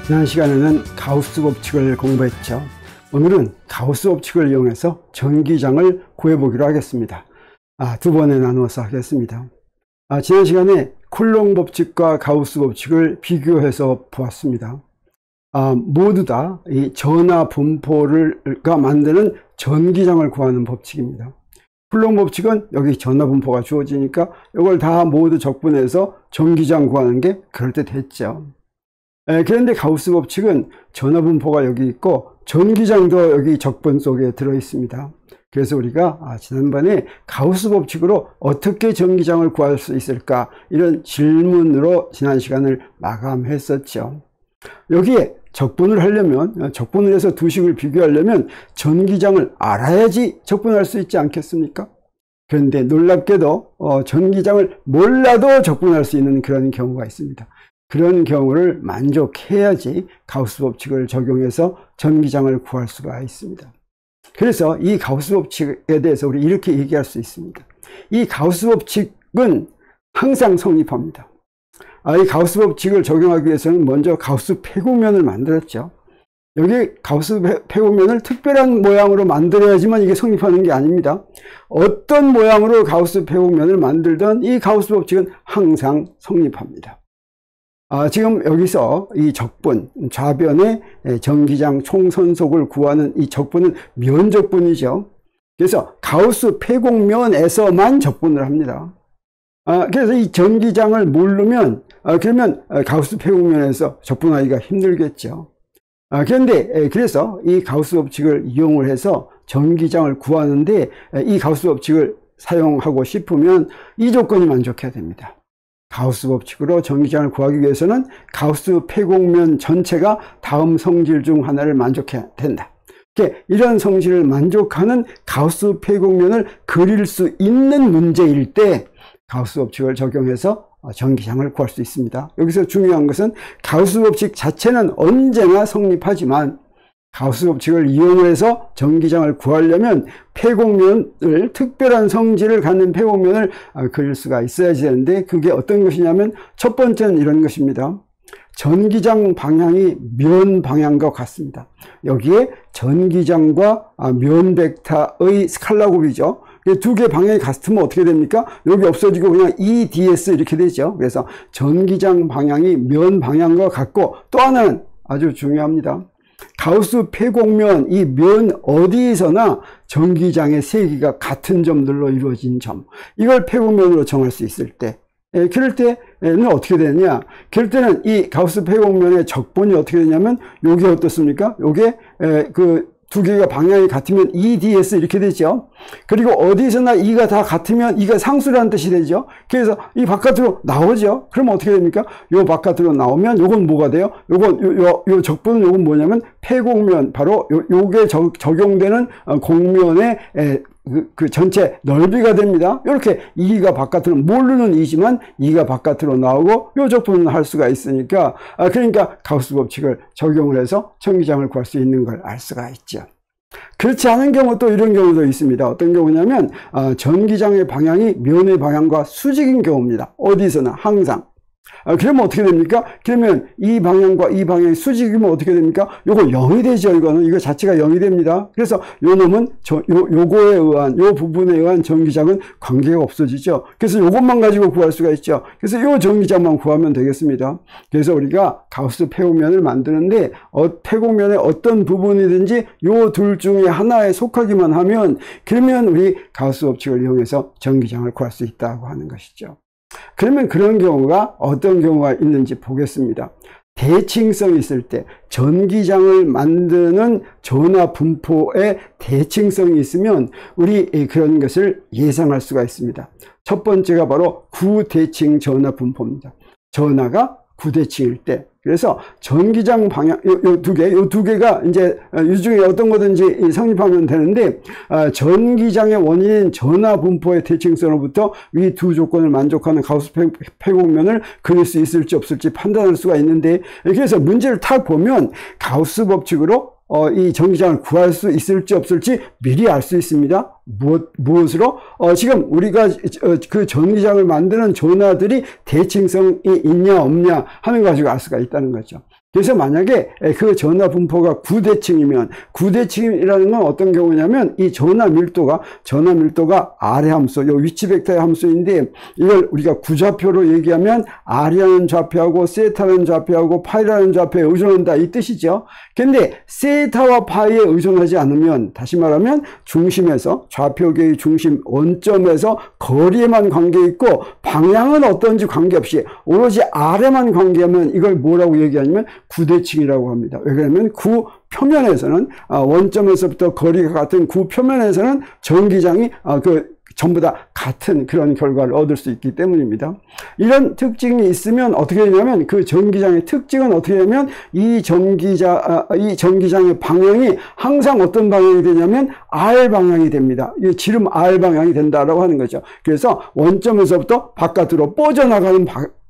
지난 시간에는 가우스 법칙을 공부했죠. 오늘은 가우스 법칙을 이용해서 전기장을 구해보기로 하겠습니다. 두 번에 나누어서 하겠습니다. 지난 시간에 쿨롱 법칙과 가우스 법칙을 비교해서 보았습니다. 모두 다 이 전하 분포가 만드는 전기장을 구하는 법칙입니다. 쿨롱 법칙은 여기 전하 분포가 주어지니까 이걸 다 모두 적분해서 전기장 구하는 게 그럴듯했죠. 그런데 가우스 법칙은 전하 분포가 여기 있고 전기장도 여기 적분 속에 들어 있습니다. 그래서 우리가 지난번에 가우스 법칙으로 어떻게 전기장을 구할 수 있을까, 이런 질문으로 지난 시간을 마감했었죠. 여기에 적분을 하려면, 적분을 해서 두 식을 비교하려면 전기장을 알아야지 적분할 수 있지 않겠습니까? 그런데 놀랍게도 전기장을 몰라도 적분할 수 있는 그런 경우가 있습니다. 그런 경우를 만족해야지 가우스 법칙을 적용해서 전기장을 구할 수가 있습니다. 그래서 이 가우스 법칙에 대해서 우리 이렇게 얘기할 수 있습니다. 이 가우스 법칙은 항상 성립합니다. 이 가우스 법칙을 적용하기 위해서는 먼저 가우스 폐곡면을 만들었죠. 여기 가우스 폐곡면을 특별한 모양으로 만들어야지만 이게 성립하는 게 아닙니다. 어떤 모양으로 가우스 폐곡면을 만들든 이 가우스 법칙은 항상 성립합니다. 지금 여기서 이 적분, 좌변의 전기장 총선속을 구하는 이 적분은 면적분이죠. 그래서 가우스 폐곡면에서만 적분을 합니다. 그래서 이 전기장을 모르면, 그러면 가우스 폐곡면에서 적분하기가 힘들겠죠. 그런데 그래서 이 가우스 법칙을 이용을 해서 전기장을 구하는데, 이 가우스 법칙을 사용하고 싶으면 이 조건이 만족해야 됩니다. 가우스 법칙으로 전기장을 구하기 위해서는 가우스 폐곡면 전체가 다음 성질 중 하나를 만족해야 된다. 이런 성질을 만족하는 가우스 폐곡면을 그릴 수 있는 문제일 때 가우스 법칙을 적용해서 전기장을 구할 수 있습니다. 여기서 중요한 것은 가우스 법칙 자체는 언제나 성립하지만 가우스 법칙을 이용해서 전기장을 구하려면 폐곡면을, 특별한 성질을 갖는 폐곡면을 그릴 수가 있어야지 되는데, 그게 어떤 것이냐면 첫 번째는 이런 것입니다. 전기장 방향이 면 방향과 같습니다. 여기에 전기장과 면 벡터의 스칼라 곱이죠. 두 개 방향이 같으면 어떻게 됩니까? 여기 없어지고 그냥 EDS 이렇게 되죠. 그래서 전기장 방향이 면 방향과 같고, 또 하나는 아주 중요합니다. 가우스 폐곡면, 이 면 어디서나 전기장의 세기가 같은 점들로 이루어진 점, 이걸 폐곡면으로 정할 수 있을 때, 그럴 때는 어떻게 되느냐? 그럴 때는 이 가우스 폐곡면의 적분이 어떻게 되냐면, 요게 어떻습니까? 요게 두 개가 방향이 같으면 EDS 이렇게 되죠. 그리고 어디서나 E가 다 같으면 E가 상수라는 뜻이 되죠. 그래서 이 바깥으로 나오죠. 그럼 어떻게 됩니까? 요 바깥으로 나오면 요건 뭐가 돼요? 요 적분은 요건 뭐냐면 폐곡면, 바로 요게 적용되는 곡면의 그 전체 넓이가 됩니다. 이렇게 E가 바깥으로, 모르는 E지만 E가 바깥으로 나오고 요 적분은 할 수가 있으니까, 그러니까 가우스 법칙을 적용을 해서 전기장을 구할 수 있는 걸 알 수가 있죠. 그렇지 않은 경우, 또 이런 경우도 있습니다. 어떤 경우냐면 전기장의 방향이 면의 방향과 수직인 경우입니다. 어디서나 항상. 그러면 어떻게 됩니까? 그러면 이 방향과 이 방향이 수직이면 어떻게 됩니까? 요거 0이 되죠. 이거 자체가 0이 됩니다. 그래서 요 놈은 요거에 의한, 요 부분에 의한 전기장은 관계가 없어지죠. 그래서 요것만 가지고 구할 수가 있죠. 그래서 요 전기장만 구하면 되겠습니다. 그래서 우리가 가우스 폐곡면을 만드는데 폐곡면의 어떤 부분이든지 요 둘 중에 하나에 속하기만 하면, 그러면 우리 가우스 법칙을 이용해서 전기장을 구할 수 있다고 하는 것이죠. 그러면 그런 경우가 어떤 경우가 있는지 보겠습니다. 대칭성이 있을 때, 전기장을 만드는 전하 분포에 대칭성이 있으면 우리 그런 것을 예상할 수가 있습니다. 첫 번째가 바로 구대칭 전하 분포입니다. 전하가 구대칭일 때, 그래서 전기장 방향, 요 두 개가 이제 이 중에 어떤 거든지 성립하면 되는데, 전기장의 원인인 전하 분포의 대칭성으로부터 이 두 조건을 만족하는 가우스 폐곡면을 그릴 수 있을지 없을지 판단할 수가 있는데, 그래서 문제를 딱 보면 가우스 법칙으로 이 전기장을 구할 수 있을지 없을지 미리 알 수 있습니다. 무엇으로? 지금 우리가 그 전기장을 만드는 전하들이 대칭성이 있냐 없냐 하는 거 가지고 알 수가 있다는 거죠. 그래서 만약에 그 전하 분포가 9대칭이면 9대칭이라는 건 어떤 경우냐면 이 전하 밀도가 아래 함수, 요 위치 벡터의 함수인데 이걸 우리가 구좌표로 얘기하면 R이라는 좌표하고 세타라는 좌표하고 파이라는 좌표에 의존한다 이 뜻이죠. 근데 세타와 파이에 의존하지 않으면 다시 말하면 중심에서 좌표계의 중심 원점에서 거리에만 관계 있고 방향은 어떤지 관계없이 오로지 R에만 관계하면 이걸 뭐라고 얘기하냐면 9대칭이라고 합니다. 왜 그러냐면 구 표면에서는 원점에서부터 거리가 같은 구 표면에서는 전기장이 전부 다 같은 그런 결과를 얻을 수 있기 때문입니다. 이런 특징이 있으면 어떻게 되냐면 그 전기장의 특징은 어떻게 되냐면 이 전기장의 방향이 항상 어떤 방향이 되냐면 R 방향이 됩니다. 이 지름 R 방향이 된다라고 하는 거죠. 그래서 원점에서부터 바깥으로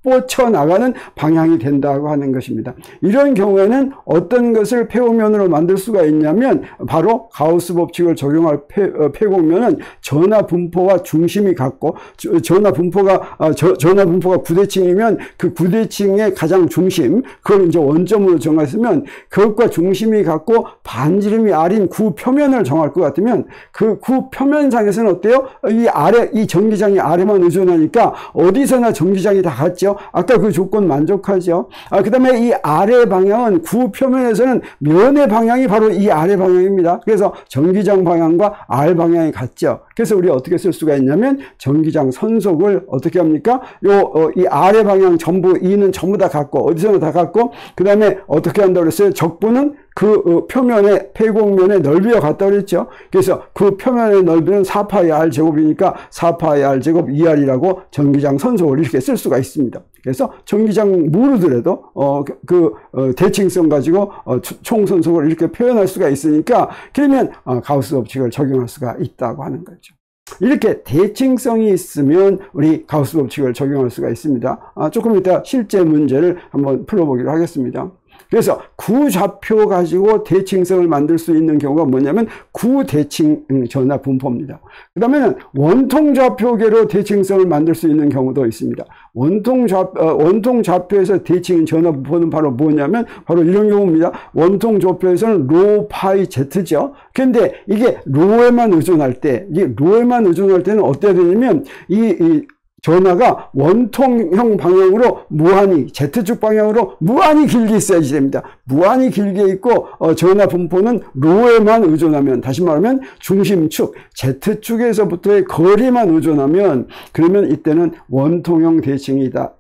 뻗쳐나가는 방향이 된다고 하는 것입니다. 이런 경우에는 어떤 것을 폐곡면으로 만들 수가 있냐면 바로 가우스 법칙을 적용할 폐곡면은 전하 분포와 중심이 같고 전하 분포가 9대칭이면 그 9대칭의 가장 중심 그걸 이제 원점으로 정했으면 그것과 중심이 같고 반지름이 R인 구 표면을 정할 것 같으면 그 구 표면상에서는 어때요? 이 전기장이 아래만 의존하니까 어디서나 전기장이 다 같죠. 아까 그 조건 만족하죠. 그 다음에 이 아래 방향은 구 표면에서는 면의 방향이 바로 이 아래 방향입니다. 그래서 전기장 방향과 R 방향이 같죠. 그래서 우리 어떻게 쓸 수가 있냐면 전기장 선속을 어떻게 합니까? 이 아래 방향 전부 E는 전부 다 같고 어디서나 다 같고 그 다음에 어떻게 한다고 그랬어요? 적분은 그 표면의 폐곡면의 넓이와 같다고 그랬죠. 그래서 그 표면의 넓이는 4파이 R 제곱이니까 4파이 R 제곱 2R이라고 전기장 선속을 이렇게 쓸 수가 있습니다. 그래서 전기장 모르더라도 대칭성 가지고 총선속을 이렇게 표현할 수가 있으니까 그러면 가우스 법칙을 적용할 수가 있다고 하는 거죠. 이렇게 대칭성이 있으면 우리 가우스 법칙을 적용할 수가 있습니다. 조금 이따 실제 문제를 한번 풀어보기로 하겠습니다. 그래서 구좌표 가지고 대칭성을 만들 수 있는 경우가 뭐냐면 구대칭 전하 분포입니다. 그 다음에는 원통좌표계로 대칭성을 만들 수 있는 경우도 있습니다. 원통좌표에서 대칭인 전하 분포는 바로 뭐냐면 바로 이런 경우입니다. 원통좌표에서는 로 파이 Z죠. 근데 이게 로에만 의존할 때는 어때야 되냐면 이 전하가 원통형 방향으로 무한히 Z축 방향으로 무한히 길게 있어야지 됩니다. 무한히 길게 있고 전하 분포는 로에만 의존하면 다시 말하면 중심축 Z축에서부터의 거리만 의존하면 그러면 이때는 원통형 대칭이다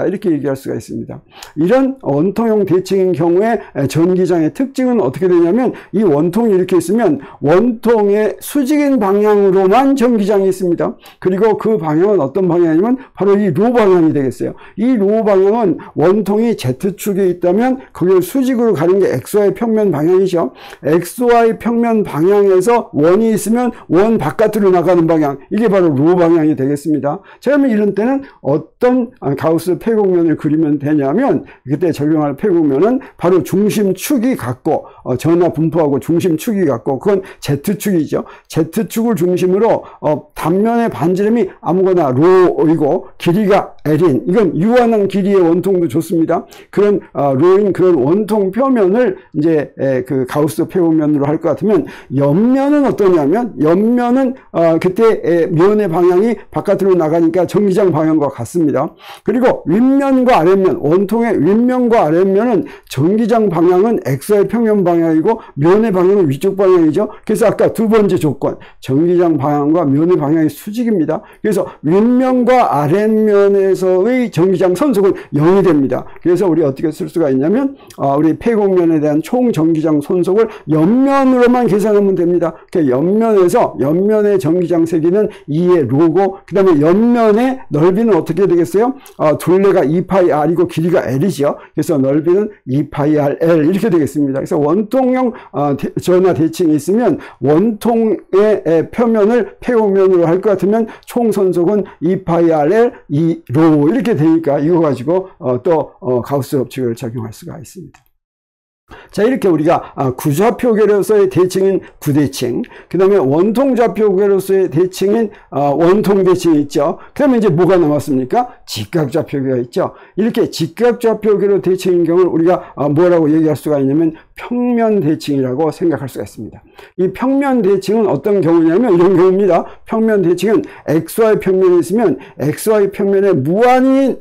이렇게 얘기할 수가 있습니다. 이런 원통형 대칭인 경우에 전기장의 특징은 어떻게 되냐면 이 원통이 이렇게 있으면 원통의 수직인 방향으로만 전기장이 있습니다. 그리고 그 방향은 어떤 방향이냐면 바로 이 로 방향이 되겠어요. 이 로 방향은 원통이 Z축에 있다면 그걸 수직으로 가는 게 XY 평면 방향이죠. XY 평면 방향에서 원이 있으면 원 바깥으로 나가는 방향, 이게 바로 로 방향이 되겠습니다. 자, 그러면 이런 때는 어떤 가우스 폐곡면을 그리면 되냐면 그때 적용할 폐곡면은 바로 중심축이 같고 전하 분포하고 중심축이 같고 그건 Z축이죠. Z축을 중심으로 단면의 반지름이 아무거나 로이고 길이가 L인, 이건 유한한 길이의 원통도 좋습니다. 그런 로인 그런 원통 표면을 이제 그 가우스 폐곡면으로 할 것 같으면 옆면은 어떠냐면 옆면은 그때 면의 방향이 바깥으로 나가니까 전기장 방향과 같습니다. 그리고 윗면과 아랫면, 원통의 윗면과 아랫면은 전기장 방향은 XY 평면 방향이고 면의 방향은 위쪽 방향이죠. 그래서 아까 두 번째 조건, 전기장 방향과 면의 방향이 수직입니다. 그래서 윗면과 아랫면에서의 전기장 선속은 0이 됩니다. 그래서 우리 어떻게 쓸 수가 있냐면 우리 폐곡면에 대한 총 전기장 선속을 옆면으로만 계산하면 됩니다. 그러니까 옆면의 전기장 세기는 2의 로고 그 다음에 옆면의 넓이는 어떻게 되겠어요? 둘레가 2파이 R이고 길이가 L이죠. 그래서 넓이는 2파이 R L 이렇게 되겠습니다. 그래서 원통형 전하 대칭이 있으면 원통의 표면을 폐곡면으로 할 것 같으면 총 선속은 2파이 R L 2로 이렇게 되니까 이거 가지고 또 가우스 법칙을 적용할 수가 있습니다. 자, 이렇게 우리가 구좌표계로서의 대칭인 구대칭, 그 다음에 원통좌표계로서의 대칭인 원통대칭이 있죠. 그러면 이제 뭐가 남았습니까? 직각좌표계가 있죠. 이렇게 직각좌표계로 대칭인 경우를 우리가 뭐라고 얘기할 수가 있냐면 평면대칭이라고 생각할 수가 있습니다. 이 평면대칭은 어떤 경우냐면 이런 경우입니다. 평면대칭은 XY 평면이 있으면 XY 평면에 무한히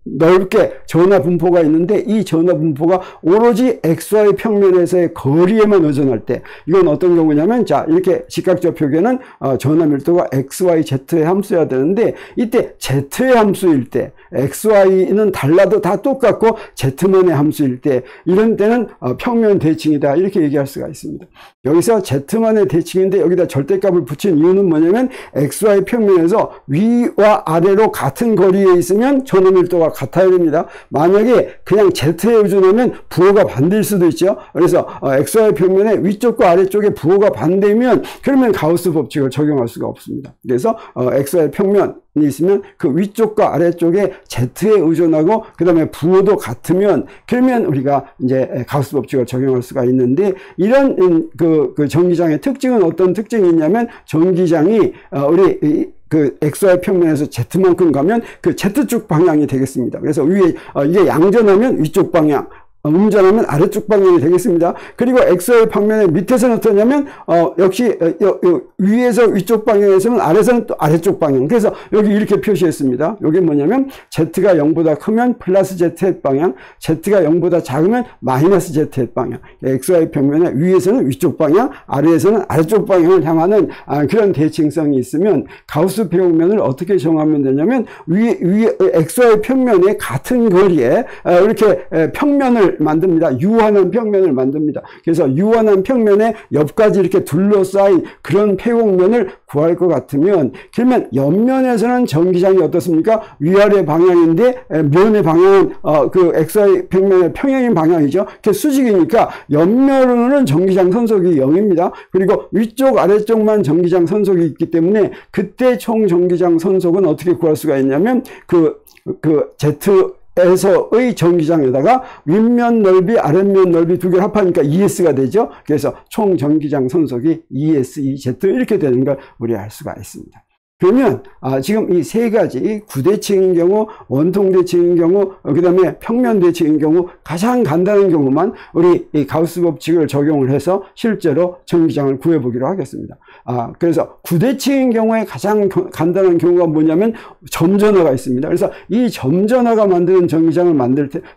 넓게 전화 분포가 있는데 이 전화 분포가 오로지 XY 평면에서의 거리에만 의존할 때, 이건 어떤 경우냐면, 자, 이렇게 직각좌표계는 전화 밀도가 XY, Z의 함수여야 되는데, 이때 Z의 함수일 때, XY는 달라도 다 똑같고 Z만의 함수일 때, 이런 때는 평면 대칭이다, 이렇게 얘기할 수가 있습니다. 여기서 Z만의 대칭인데 여기다 절대값을 붙인 이유는 뭐냐면 XY 평면에서 위와 아래로 같은 거리에 있으면 전화 밀도가 같아야 됩니다. 만약에 그냥 Z에 의존하면 부호가 반대일 수도 있죠. 그래서 XY 평면의 위쪽과 아래쪽에 부호가 반대면 그러면 가우스 법칙을 적용할 수가 없습니다. 그래서 XY 평면이 있으면 그 위쪽과 아래쪽에 Z에 의존하고 그 다음에 부호도 같으면 그러면 우리가 이제 가우스 법칙을 적용할 수가 있는데, 이런 그 전기장의 특징은 어떤 특징이 있냐면 전기장이 그 XY 평면에서 Z만큼 가면 그 Z축 방향이 되겠습니다. 그래서 위에 이게 양전하면 위쪽 방향, 음전하면 아래쪽 방향이 되겠습니다. 그리고 XY 평면의 밑에서는 어떠냐면 역시 위에서 위쪽 방향에서는 아래서는 또 아래쪽 방향. 그래서 여기 이렇게 표시했습니다. 이게 뭐냐면 Z가 0보다 크면 플러스 Z의 방향, Z가 0보다 작으면 마이너스 Z의 방향. XY 평면의 위에서는 위쪽 방향, 아래에서는 아래쪽 방향을 향하는 그런 대칭성이 있으면 가우스 배경면을 어떻게 정하면 되냐면 위에 XY 평면의 같은 거리에 이렇게 평면을 만듭니다. 유한한 평면을 만듭니다. 그래서 유한한 평면에 옆까지 이렇게 둘러싸인 그런 폐곡면을 구할 것 같으면, 그러면 옆면에서는 전기장이 어떻습니까? 위아래 방향인데 면의 방향은 그 XY 평면의 평행인 방향이죠. 그게 수직이니까 옆면으로는 전기장 선속이 0입니다. 그리고 위쪽 아래쪽만 전기장 선속이 있기 때문에 그때 총 전기장 선속은 어떻게 구할 수가 있냐면 그 Z에서의 전기장에다가 윗면 넓이, 아랫면 넓이 두 개를 합하니까 ES가 되죠. 그래서 총 전기장 선속이 ES2Z 이렇게 되는 걸 우리 알 수가 있습니다. 그러면 지금 이 세 가지 구대칭인 경우, 원통대칭인 경우, 그 다음에 평면대칭인 경우 가장 간단한 경우만 우리 이 가우스 법칙을 적용을 해서 실제로 전기장을 구해보기로 하겠습니다. 그래서 구대칭인 경우에 가장 간단한 경우가 뭐냐면 점전화가 있습니다. 그래서 이 점전화가 만드는 전기장을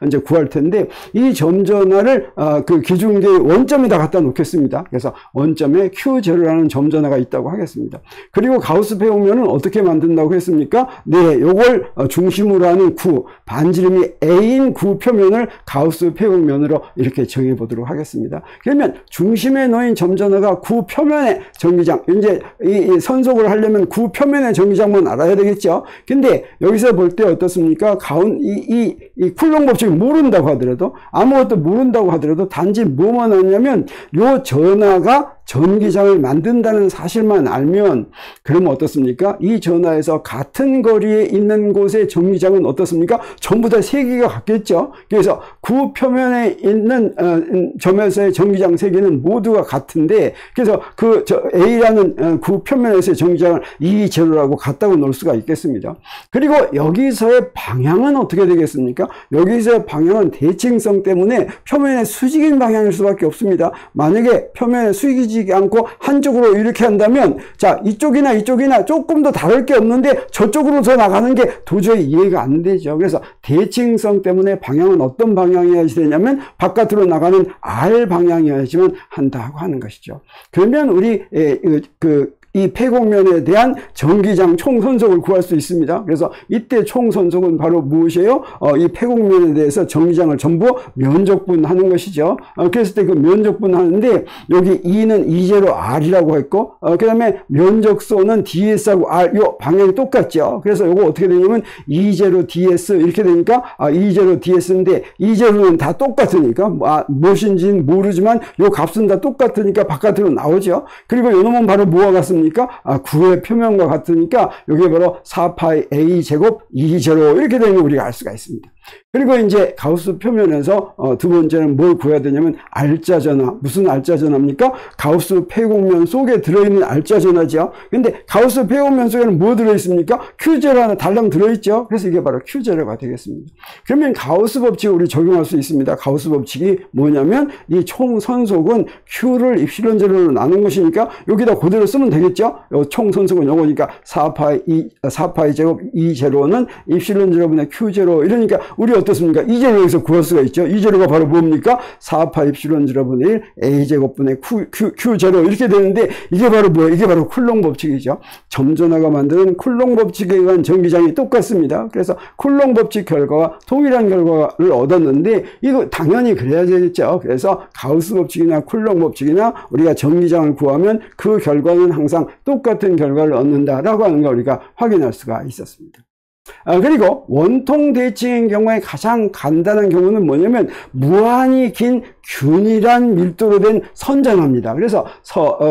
이제 구할 텐데, 이 점전화를 그 기준계의 원점에다 갖다 놓겠습니다. 그래서 원점에 Q0라는 점전화가 있다고 하겠습니다. 그리고 가우스 배경면은 어떻게 만든다고 했습니까? 네, 요걸 중심으로 하는 구, 반지름이 A인 구 표면을 가우스 배경면으로 이렇게 정해 보도록 하겠습니다. 그러면 중심에 놓인 점전화가 구 표면의 전기장, 이제 이 선속을 하려면 구 표면의 전기장만 알아야 되겠죠. 근데 여기서 볼 때 어떻습니까? 이 쿨롱 법칙을 모른다고 하더라도, 아무것도 모른다고 하더라도 단지 뭐만 하냐면 요 전하가 전기장을 만든다는 사실만 알면, 그러면 어떻습니까? 이 전하에서 같은 거리에 있는 곳의 전기장은 어떻습니까? 전부 다 세기가 같겠죠. 그래서 구 표면에 있는 점에서의 전기장 세기는 모두가 같은데, 그래서 A라는 구 표면에서의 전기장을 E0라고 같다고 놓을 수가 있겠습니다. 그리고 여기서의 방향은 어떻게 되겠습니까? 여기서의 방향은 대칭성 때문에 표면의 수직인 방향일 수밖에 없습니다. 만약에 표면의 수직이지 않고 한쪽으로 이렇게 한다면, 자, 이쪽이나 조금 더 다를 게 없는데 저쪽으로 더 나가는 게 도저히 이해가 안 되죠. 그래서 대칭성 때문에 방향은 어떤 방향이어야 되냐면 바깥으로 나가는 R 방향이어야지만 한다고 하는 것이죠. 그러면 우리 이 폐곡면에 대한 전기장 총선속을 구할 수 있습니다. 그래서 이때 총선속은 바로 무엇이에요? 이 폐곡면에 대해서 전기장을 전부 면적분하는 것이죠. 그랬을 때 그 면적분하는데 여기 E는 E0 R이라고 했고, 그 다음에 면적소는 DS하고 R, 요 방향이 똑같죠. 그래서 요거 어떻게 되냐면 E0 DS 이렇게 되니까 E0 DS인데 E0는 다 똑같으니까 무엇인지는 모르지만 요 값은 다 똑같으니까 바깥으로 나오죠. 그리고 요 놈은 바로 뭐와 같습니까? 구의 표면과 같으니까 여기 바로 4파이 A 제곱 E0 이렇게 되는 걸 우리가 알 수가 있습니다. 그리고 이제 가우스 표면에서 두 번째는 뭘 구해야 되냐면 알짜 전화. 무슨 알짜 전화입니까? 가우스 폐곡면 속에 들어있는 알짜 전화죠. 근데 가우스 폐곡면 속에는 뭐 들어있습니까? Q0 하나 달랑 들어있죠. 그래서 이게 바로 Q0가 되겠습니다. 그러면 가우스 법칙을 우리 적용할 수 있습니다. 가우스 법칙이 뭐냐면 이 총 선속은 Q를 입실론 제로로 나눈 것이니까 여기다 그대로 쓰면 되겠죠. 총 선속은 요거니까 4파이 제곱 E 제로는 입실론 제로분의 Q0. 이러니까 우리 어떻습니까? 이 제로 여기서 구할 수가 있죠. 이 제로가 바로 뭡니까? 4파 입실론 제로분의 1 A 제곱분의 Q 제로 이렇게 되는데 이게 바로 뭐예요? 이게 바로 쿨롱 법칙이죠. 점전화가 만드는 쿨롱 법칙에 의한 전기장이 똑같습니다. 그래서 쿨롱 법칙 결과와 동일한 결과를 얻었는데 이거 당연히 그래야 되겠죠. 그래서 가우스 법칙이나 쿨롱 법칙이나 우리가 전기장을 구하면 그 결과는 항상 똑같은 결과를 얻는다라고 하는 걸 우리가 확인할 수가 있었습니다. 그리고 원통 대칭인 경우에 가장 간단한 경우는 뭐냐면 무한히 긴 균일한 밀도로 된 선전화입니다. 그래서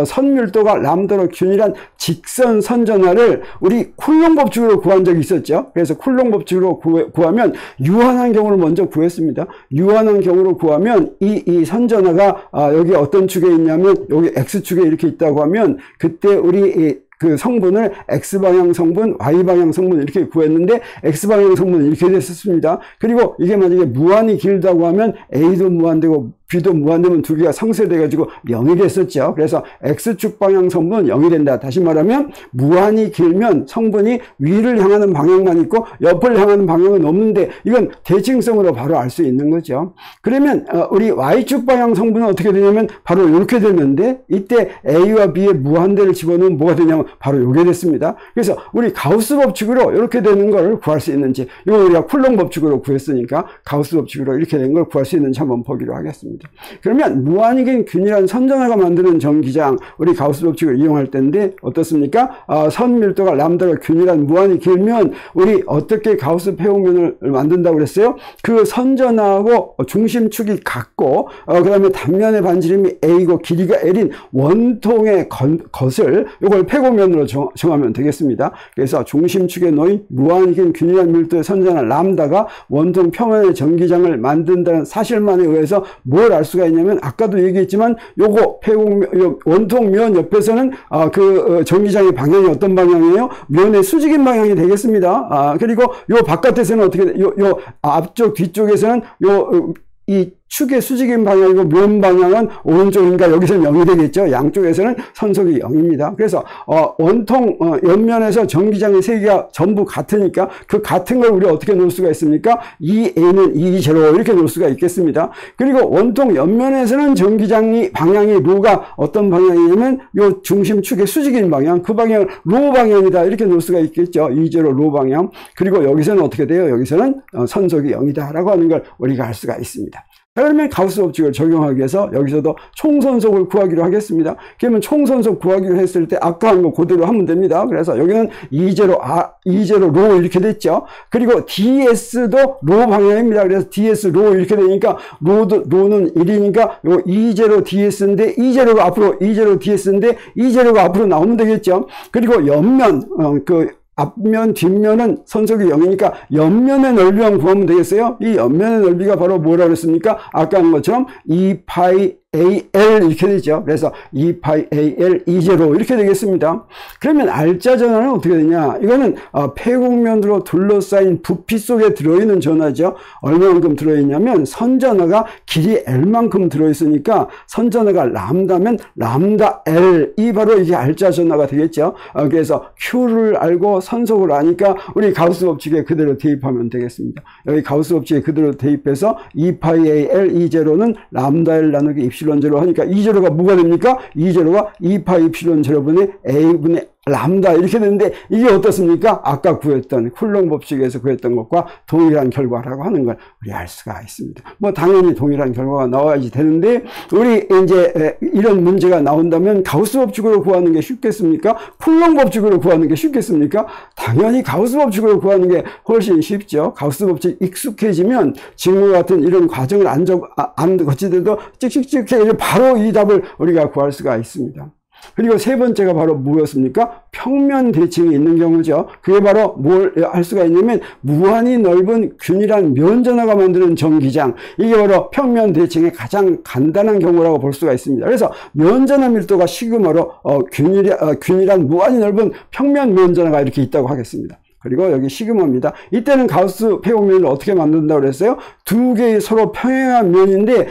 선밀도가 람다로 균일한 직선 선전화를 우리 쿨롱 법칙으로 구한 적이 있었죠. 그래서 쿨롱 법칙으로 구하면 유한한 경우를 먼저 구했습니다. 유한한 경우로 구하면 이 선전화가 여기 어떤 축에 있냐면 여기 X축에 이렇게 있다고 하면 그때 우리 그 성분을 X방향 성분, Y방향 성분 이렇게 구했는데 X방향 성분은 이렇게 됐었습니다. 그리고 이게 만약에 무한히 길다고 하면 A도 무한되고 B도 무한되면 두 개가 상쇄돼가지고 0이 됐었죠. 그래서 X축 방향 성분은 0이 된다. 다시 말하면 무한히 길면 성분이 위를 향하는 방향만 있고 옆을 향하는 방향은 없는데 이건 대칭성으로 바로 알 수 있는 거죠. 그러면 우리 Y축 방향 성분은 어떻게 되냐면 바로 이렇게 되는데 이때 A와 B의 무한대를 집어넣으면 뭐가 되냐면 바로 이게 됐습니다. 그래서 우리 가우스 법칙으로 이렇게 되는 걸 구할 수 있는지 이거 우리가 쿨롱 법칙으로 구했으니까 가우스 법칙으로 이렇게 된 걸 구할 수 있는지 한번 보기로 하겠습니다. 그러면 무한히 긴 균일한 선전화가 만드는 전기장 우리 가우스 법칙을 이용할 때인데 어떻습니까? 선 밀도가 람다가 균일한 무한히 길면 우리 어떻게 가우스 폐곡면을 만든다고 그랬어요? 그 선전화하고 중심축이 같고 그 다음에 단면의 반지름이 A고 길이가 L인 원통의 것을 이걸 폐곡면으로 정하면 되겠습니다. 그래서 중심축에 놓인 무한히 긴 균일한 밀도의 선전화 람다가 원통 표면의 전기장을 만든다는 사실만에 의해서 뭘 알 수가 있냐면 아까도 얘기했지만 요거 폐곡면 원통 면 옆에서는 그 전기장의 방향이 어떤 방향이에요? 면의 수직인 방향이 되겠습니다. 그리고 요 바깥에서는 어떻게 요 앞쪽 뒤쪽에서는 이 축의 수직인 방향이고 면 방향은 오른쪽이니까 여기서는 0이 되겠죠. 양쪽에서는 선속이 0입니다. 그래서 원통 옆면에서 전기장의 세 개가 전부 같으니까 그 같은 걸 우리가 어떻게 놓을 수가 있습니까? EA는 E0 이렇게 놓을 수가 있겠습니다. 그리고 원통 옆면에서는 전기장이 방향이 로가 어떤 방향이냐면 요 중심축의 수직인 방향 그 방향을 로 방향이다 이렇게 놓을 수가 있겠죠. E0 로 방향. 그리고 여기서는 어떻게 돼요? 여기서는 선속이 0이다 라고 하는 걸 우리가 알 수가 있습니다. 그러면 가우스 법칙을 적용하기 위해서 여기서도 총선속을 구하기로 하겠습니다. 그러면 총선속 구하기로 했을 때 아까 한 거 그대로 하면 됩니다. 그래서 여기는 E0 로 이렇게 됐죠. 그리고 DS도 로 방향입니다. 그래서 DS 로 이렇게 되니까 로는 1이니까 요 E0 DS인데 E0가 앞으로 나오면 되겠죠. 그리고 옆면 앞면, 뒷면은 선속이 0이니까 옆면의 넓이만 구하면 되겠어요? 이 옆면의 넓이가 바로 뭐라고 했습니까? 아까 한 것처럼 2파이 AL 이렇게 되죠. 그래서 2파이 AL E0 이렇게 되겠습니다. 그러면 알짜 전화는 어떻게 되냐? 이거는 폐곡면으로 둘러싸인 부피 속에 들어있는 전화죠. 얼마만큼 들어있냐면 선전화가 길이 L만큼 들어있으니까 선전화가 람다면 람다 L 이 바로 이게 알짜 전화가 되겠죠. 그래서 Q를 알고 선속을 아니까 우리 가우스 법칙에 그대로 대입하면 되겠습니다. 여기 가우스 법칙에 그대로 대입해서 2파이 AL E0는 람다 L 나누기 입실론 제로 하니까 E0가 뭐가 됩니까? E0가 2파이 입실론 제로분의 A분의 람다 이렇게 되는데 이게 어떻습니까? 아까 구했던 쿨롱 법칙에서 구했던 것과 동일한 결과라고 하는 걸 우리 알 수가 있습니다. 뭐 당연히 동일한 결과가 나와야지 되는데 우리 이제 이런 문제가 나온다면 가우스 법칙으로 구하는 게 쉽겠습니까? 쿨롱 법칙으로 구하는 게 쉽겠습니까? 당연히 가우스 법칙으로 구하는 게 훨씬 쉽죠. 가우스 법칙 익숙해지면 지금과 같은 이런 과정을 안 거치더라도 찍찍찍 해서 바로 이 답을 우리가 구할 수가 있습니다. 그리고 세 번째가 바로 뭐였습니까? 평면 대칭이 있는 경우죠. 그게 바로 뭘 할 수가 있냐면 무한히 넓은 균일한 면전화가 만드는 전기장, 이게 바로 평면 대칭의 가장 간단한 경우라고 볼 수가 있습니다. 그래서 면전화 밀도가 시그마로 균일한 무한히 넓은 평면 면전화가 이렇게 있다고 하겠습니다. 그리고 여기 시그마입니다. 이때는 가우스 폐곡면을 어떻게 만든다고 그랬어요? 두 개의 서로 평행한 면인데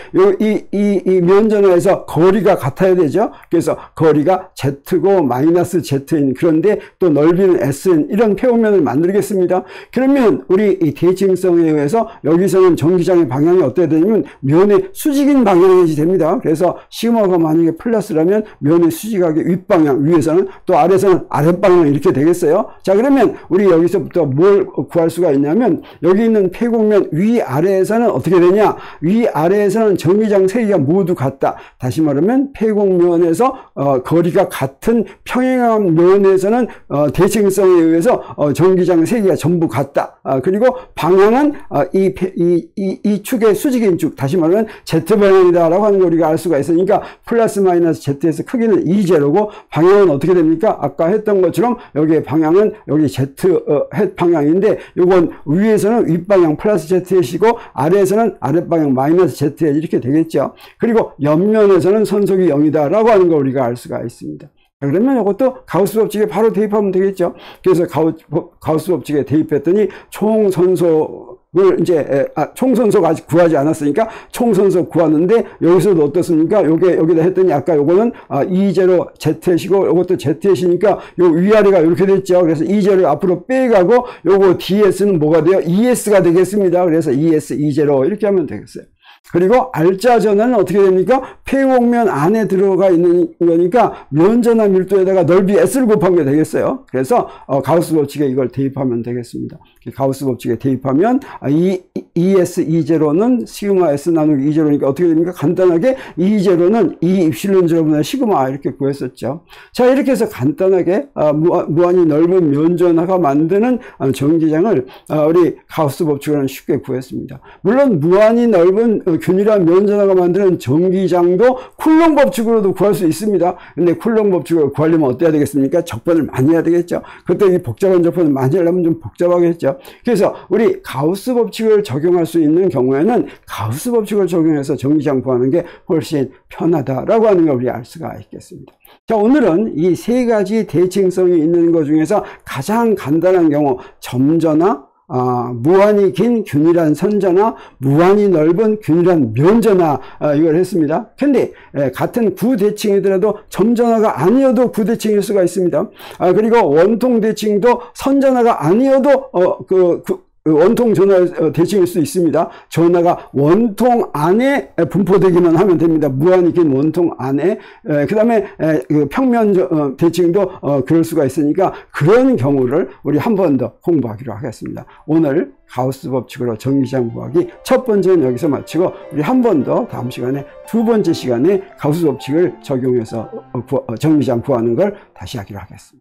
이 면전화에서 거리가 같아야 되죠. 그래서 거리가 Z고 마이너스 Z인, 그런데 또 넓이는 S인 이런 폐곡면을 만들겠습니다. 그러면 우리 이 대칭성에 의해서 여기서는 전기장의 방향이 어떻게 되냐면 면의 수직인 방향이 됩니다. 그래서 시그마가 만약에 플러스라면 면의 수직하게 윗방향, 위에서는 또 아래에서는 아랫방향 이렇게 되겠어요. 자, 그러면 우리 여기서부터 뭘 구할 수가 있냐면 여기 있는 폐곡면 위아래에서는 어떻게 되냐? 위아래에서는 전기장 세기가 모두 같다. 다시 말하면 폐곡면에서 거리가 같은 평행한 면에서는 대칭성에 의해서 전기장 세기가 전부 같다. 그리고 방향은 이 축의 수직인 축, 다시 말하면 Z 방향이다라고 하는 걸 우리가 알 수가 있으니까 플러스 마이너스 Z에서 크기는 E제로고 방향은 어떻게 됩니까? 아까 했던 것처럼 여기의 방향은 여기 Z 햇 방향인데 이건 위에서는 윗방향 플러스 ZH이고 아래에서는 아랫방향 마이너스 ZH 이렇게 되겠죠. 그리고 옆면에서는 선속이 0이다 라고 하는 걸 우리가 알 수가 있습니다. 그러면 이것도 가우스 법칙에 바로 대입하면 되겠죠. 그래서 가우스 법칙에 대입했더니 총선속을 이제 총선속 아직 구하지 않았으니까 총선속 구하는데 여기서도 어떻습니까? 여기다 했더니 아까 요거는 E0 ZH이고 요것도 ZH니까 요 위아래가 이렇게 됐죠. 그래서 E0를 앞으로 빼가고 요거 DS는 뭐가 돼요? ES가 되겠습니다. 그래서 ES E0 이렇게 하면 되겠어요. 그리고 알짜 전화는 어떻게 됩니까? 폐곡면 안에 들어가 있는 거니까 면전화 밀도에다가 넓이 S를 곱한 게 되겠어요. 그래서 가우스 법칙에 이걸 대입하면 되겠습니다. 가우스 법칙에 대입하면 ES E0는 시그마 S 나누기 E0니까 어떻게 됩니까? 간단하게 E0는 E 입실론 제로분의 시그마 이렇게 구했었죠. 자, 이렇게 해서 간단하게 무한히 넓은 면전화가 만드는 전기장을 우리 가우스 법칙으로는 쉽게 구했습니다. 물론 무한히 넓은 균일한 면전화가 만드는 전기장도 쿨롱 법칙으로도 구할 수 있습니다. 근데 쿨롱 법칙으로 구하려면 어때야 되겠습니까? 적분을 많이 해야 되겠죠. 그때 이 복잡한 적분을 많이 하려면 좀 복잡하겠죠. 그래서 우리 가우스 법칙을 적용할 수 있는 경우에는 가우스 법칙을 적용해서 전기장 구하는 게 훨씬 편하다라고 하는 걸 우리 알 수가 있겠습니다. 자, 오늘은 이 세 가지 대칭성이 있는 것 중에서 가장 간단한 경우 점전화, 무한히 긴 균일한 선전화, 무한히 넓은 균일한 면전화 이걸 했습니다. 근데 같은 구대칭이더라도 점전화가 아니어도 구대칭일 수가 있습니다. 그리고 원통 대칭도 선전화가 아니어도 원통 전화 대칭일 수 있습니다. 전화가 원통 안에 분포되기만 하면 됩니다. 무한히 긴 원통 안에. 그 다음에 평면 대칭도 그럴 수가 있으니까 그런 경우를 우리 한 번 더 공부하기로 하겠습니다. 오늘 가우스 법칙으로 전기장 구하기 첫 번째는 여기서 마치고 우리 한 번 더 다음 시간에 두 번째 시간에 가우스 법칙을 적용해서 전기장 구하는 걸 다시 하기로 하겠습니다.